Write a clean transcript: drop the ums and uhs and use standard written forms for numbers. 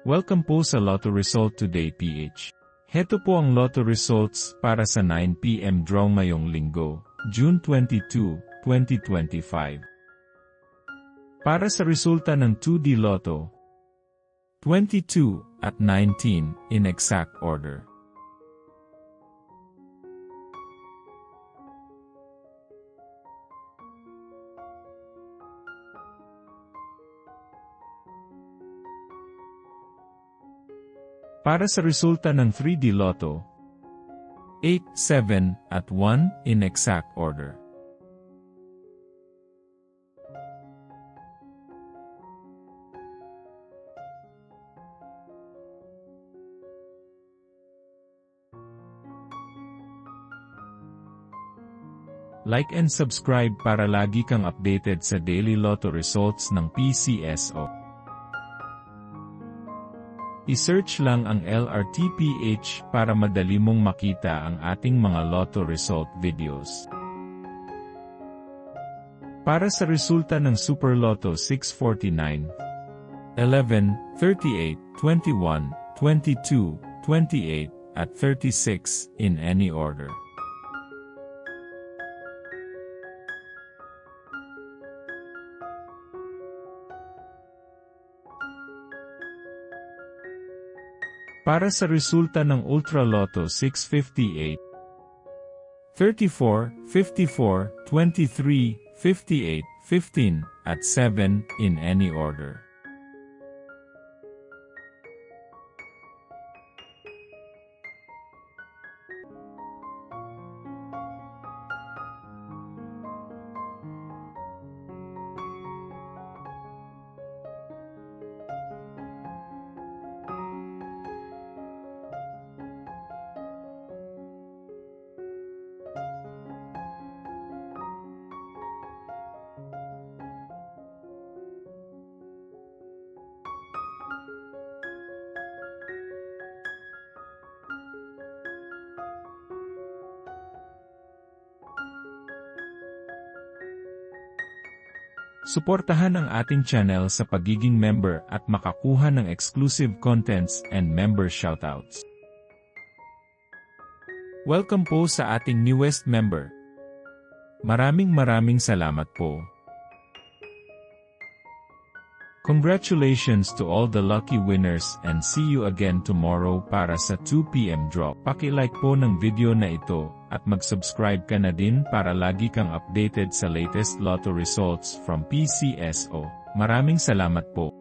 Welcome po sa Lotto Result Today PH. Heto po ang Lotto Results para sa 9 PM draw ngayong linggo, June 22, 2025. Para sa resulta ng 2D Lotto, 22 at 19 in exact order. Para sa resulta ng 3D Lotto, 8, 7, at 1 in exact order. Like and subscribe para lagi kang updated sa daily Lotto results ng PCSO. I-search lang ang LRTPH para madali mong makita ang ating mga Lotto result videos. Para sa resulta ng Super Lotto 649, 11, 38, 21, 22, 28, at 36 in any order. Para sa resulta ng Ultra Lotto 658, 34, 54, 23, 58, 15, at 7 in any order. Suportahan ang ating channel sa pagiging member at makakuha ng exclusive contents and member shoutouts. Welcome po sa ating newest member. Maraming salamat po. Congratulations to all the lucky winners and see you again tomorrow para sa 2 PM draw. Paki-like po ng video na ito at mag-subscribe ka na din para lagi kang updated sa latest Lotto results from PCSO. Maraming salamat po.